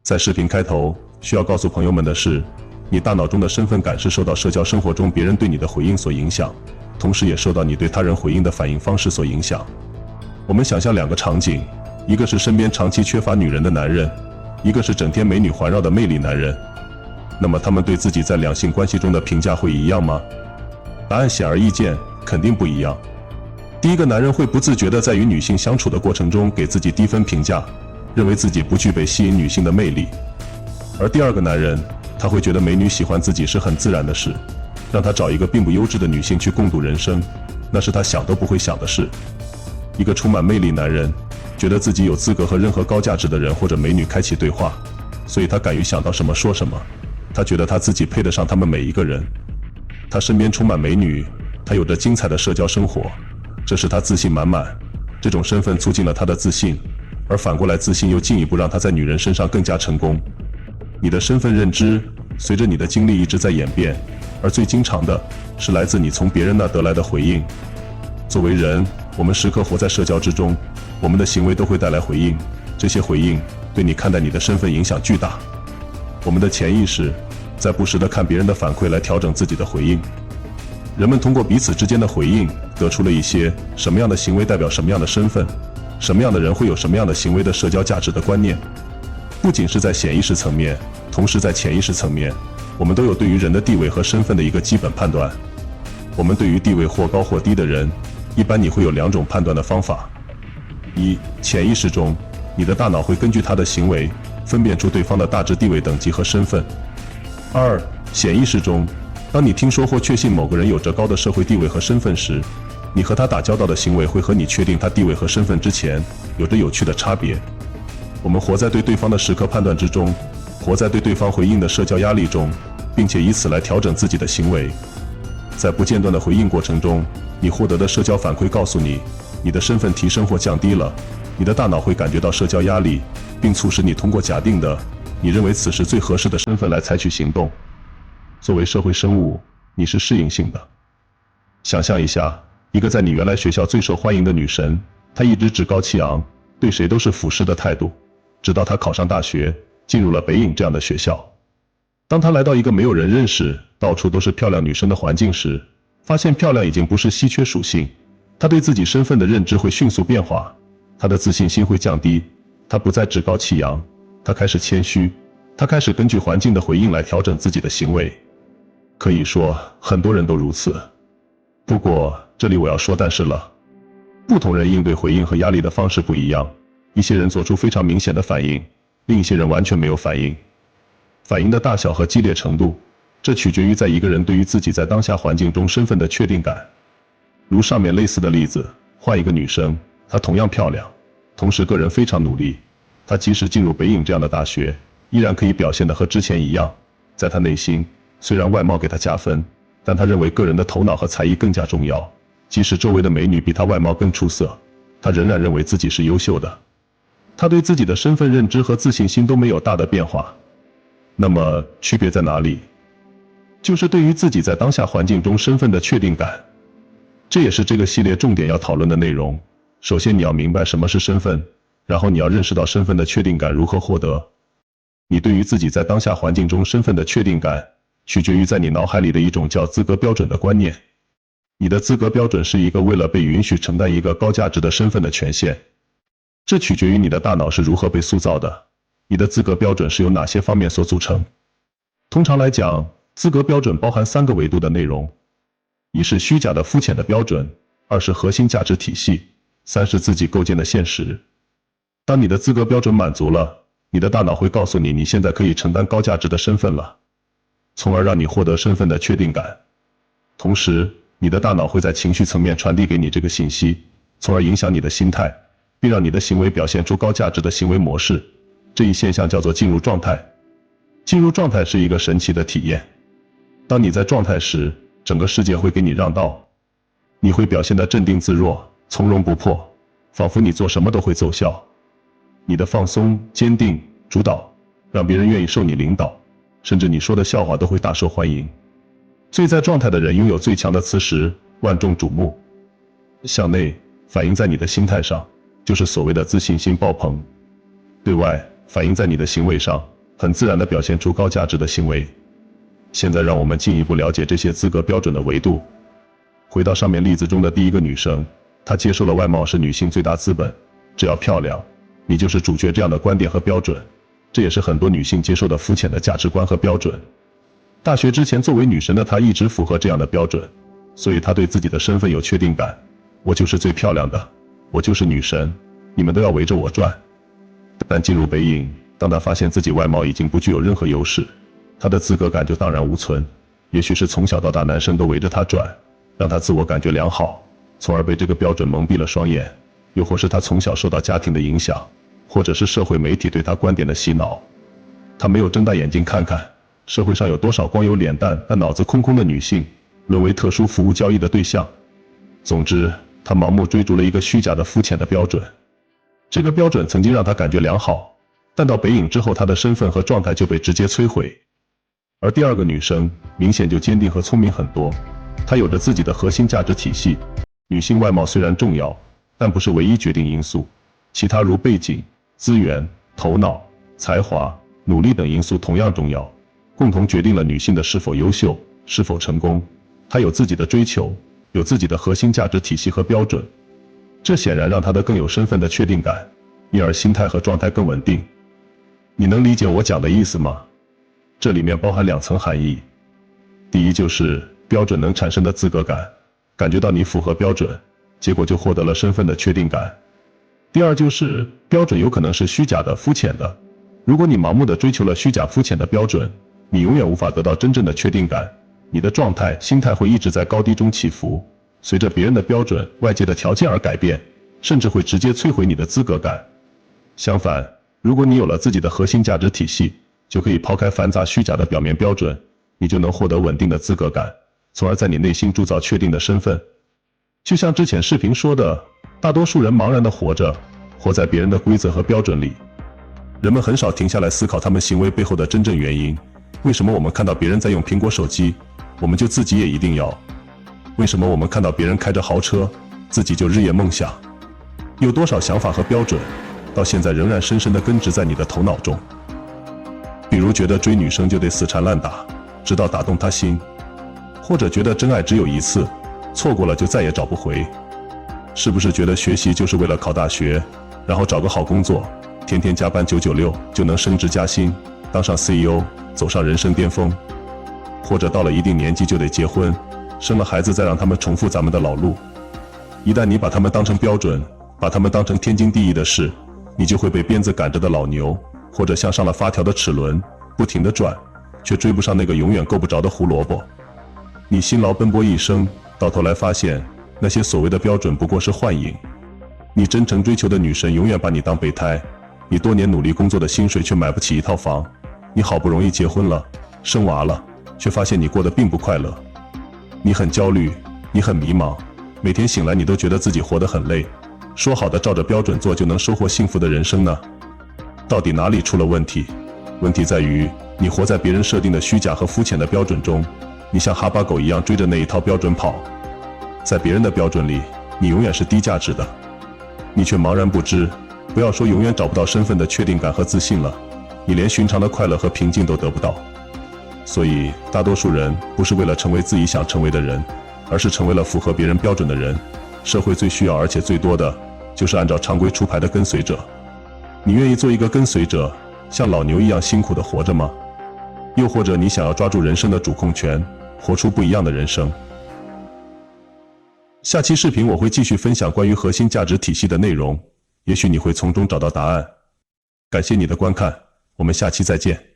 在视频开头，需要告诉朋友们的是，你大脑中的身份感是受到社交生活中别人对你的回应所影响，同时也受到你对他人回应的反应方式所影响。我们想象两个场景，一个是身边长期缺乏女人的男人，一个是整天美女环绕的魅力男人。那么他们对自己在两性关系中的评价会一样吗？答案显而易见，肯定不一样。第一个男人会不自觉地在与女性相处的过程中给自己低分评价，认为自己不具备吸引女性的魅力。而第二个男人，他会觉得美女喜欢自己是很自然的事，让他找一个并不优质的女性去共度人生，那是他想都不会想的事。一个充满魅力男人，觉得自己有资格和任何高价值的人或者美女开启对话，所以他敢于想到什么说什么。他觉得他自己配得上他们每一个人。他身边充满美女，他有着精彩的社交生活，这使他自信满满。这种身份促进了他的自信，而反过来自信又进一步让他在女人身上更加成功。你的身份认知随着你的经历一直在演变，而最经常的是来自你从别人那得来的回应。作为人，我们时刻活在社交之中，我们的行为都会带来回应，这些回应对你看待你的身份影响巨大。我们的潜意识在不时地看别人的反馈来调整自己的回应。人们通过彼此之间的回应，得出了一些什么样的行为代表什么样的身份，什么样的人会有什么样的行为的社交价值的观念。不仅是在显意识层面，同时在潜意识层面，我们都有对于人的地位和身份的一个基本判断。我们对于地位或高或低的人，一般你会有两种判断的方法。一，潜意识中，你的大脑会根据他的行为，分辨出对方的大致地位等级和身份。二，显意识中，当你听说或确信某个人有着高的社会地位和身份时，你和他打交道的行为会和你确定他地位和身份之前有着有趣的差别。我们活在对对方的时刻判断之中，活在对对方回应的社交压力中，并且以此来调整自己的行为。在不间断的回应过程中，你获得的社交反馈告诉你，你的身份提升或降低了，你的大脑会感觉到社交压力，并促使你通过假定的你认为此时最合适的身份来采取行动。作为社会生物，你是适应性的。想象一下，一个在你原来学校最受欢迎的女神，她一直趾高气昂，对谁都是俯视的态度，直到她考上大学，进入了北影这样的学校。当她来到一个没有人认识，到处都是漂亮女生的环境时，发现漂亮已经不是稀缺属性，她对自己身份的认知会迅速变化，她的自信心会降低，她不再趾高气扬，她开始谦虚，她开始根据环境的回应来调整自己的行为。可以说，很多人都如此。不过，这里我要说但是了。不同人应对回应和压力的方式不一样，一些人做出非常明显的反应，另一些人完全没有反应。反应的大小和激烈程度，这取决于在一个人对于自己在当下环境中身份的确定感。如上面类似的例子，换一个女生，她同样漂亮，同时个人非常努力，她即使进入北影这样的大学，依然可以表现得和之前一样。在她内心，虽然外貌给她加分，但她认为个人的头脑和才艺更加重要。即使周围的美女比她外貌更出色，她仍然认为自己是优秀的。她对自己的身份认知和自信心都没有大的变化。那么区别在哪里？就是对于自己在当下环境中身份的确定感。这也是这个系列重点要讨论的内容。首先你要明白什么是身份，然后你要认识到身份的确定感如何获得。你对于自己在当下环境中身份的确定感，取决于在你脑海里的一种叫资格标准的观念。你的资格标准是一个为了被允许承担一个高价值的身份的权限。这取决于你的大脑是如何被塑造的。你的资格标准是由哪些方面所组成？通常来讲，资格标准包含3个维度的内容：一是虚假的肤浅的标准，二是核心价值体系，三是自己构建的现实。当你的资格标准满足了，你的大脑会告诉你你现在可以承担高价值的身份了，从而让你获得身份的确定感。同时，你的大脑会在情绪层面传递给你这个信息，从而影响你的心态，并让你的行为表现出高价值的行为模式。这一现象叫做进入状态。进入状态是一个神奇的体验。当你在状态时，整个世界会给你让道，你会表现得镇定自若，从容不迫，仿佛你做什么都会奏效。你的放松、坚定、主导，让别人愿意受你领导，甚至你说的笑话都会大受欢迎。最在状态的人拥有最强的磁石，万众瞩目。向内反映在你的心态上，就是所谓的自信心爆棚；对外反映在你的行为上，很自然地表现出高价值的行为。现在让我们进一步了解这些资格标准的维度。回到上面例子中的第一个女生，她接受了外貌是女性最大资本，只要漂亮，你就是主角这样的观点和标准，这也是很多女性接受的肤浅的价值观和标准。大学之前作为女神的她一直符合这样的标准，所以她对自己的身份有确定感，我就是最漂亮的，我就是女神，你们都要围着我转。但进入北影，当她发现自己外貌已经不具有任何优势，她的资格感就荡然无存。也许是从小到大男生都围着她转，让她自我感觉良好，从而被这个标准蒙蔽了双眼，又或是她从小受到家庭的影响，或者是社会媒体对她观点的洗脑，她没有睁大眼睛看看社会上有多少光有脸蛋但脑子空空的女性，沦为特殊服务交易的对象。总之，她盲目追逐了一个虚假的肤浅的标准。这个标准曾经让她感觉良好，但到北影之后，她的身份和状态就被直接摧毁。而第二个女生明显就坚定和聪明很多，她有着自己的核心价值体系。女性外貌虽然重要，但不是唯一决定因素，其他如背景、资源、头脑、才华、努力等因素同样重要，共同决定了女性的是否优秀、是否成功。她有自己的追求，有自己的核心价值体系和标准，这显然让她的更有身份的确定感，因而心态和状态更稳定。你能理解我讲的意思吗？这里面包含两层含义。第一就是标准能产生的资格感，感觉到你符合标准，结果就获得了身份的确定感。第二就是标准有可能是虚假的、肤浅的。如果你盲目的追求了虚假肤浅的标准，你永远无法得到真正的确定感，你的状态、心态会一直在高低中起伏，随着别人的标准、外界的条件而改变，甚至会直接摧毁你的资格感。相反，如果你有了自己的核心价值体系，就可以抛开繁杂虚假的表面标准，你就能获得稳定的资格感，从而在你内心铸造确定的身份。就像之前视频说的，大多数人茫然地活着，活在别人的规则和标准里。人们很少停下来思考他们行为背后的真正原因。为什么我们看到别人在用苹果手机，我们就自己也一定要？为什么我们看到别人开着豪车，自己就日夜梦想？有多少想法和标准，到现在仍然深深地根植在你的头脑中？比如觉得追女生就得死缠烂打，直到打动她心，或者觉得真爱只有一次，错过了就再也找不回。是不是觉得学习就是为了考大学，然后找个好工作，天天加班996就能升职加薪，当上 CEO， 走上人生巅峰？或者到了一定年纪就得结婚，生了孩子再让他们重复咱们的老路？一旦你把他们当成标准，把他们当成天经地义的事，你就会被鞭子赶着的老牛，或者像上了发条的齿轮，不停地转，却追不上那个永远够不着的胡萝卜。你辛劳奔波一生，到头来发现那些所谓的标准不过是幻影。你真诚追求的女神永远把你当备胎，你多年努力工作的薪水却买不起一套房，你好不容易结婚了，生娃了，却发现你过得并不快乐。你很焦虑，你很迷茫，每天醒来你都觉得自己活得很累。说好的照着标准做就能收获幸福的人生呢？到底哪里出了问题？问题在于你活在别人设定的虚假和肤浅的标准中，你像哈巴狗一样追着那一套标准跑。在别人的标准里，你永远是低价值的，你却茫然不知。不要说永远找不到身份的确定感和自信了，你连寻常的快乐和平静都得不到。所以大多数人不是为了成为自己想成为的人，而是成为了符合别人标准的人。社会最需要而且最多的就是按照常规出牌的跟随者。你愿意做一个跟随者，像老牛一样辛苦地活着吗？又或者你想要抓住人生的主控权，活出不一样的人生？下期视频我会继续分享关于核心价值体系的内容，也许你会从中找到答案。感谢你的观看，我们下期再见。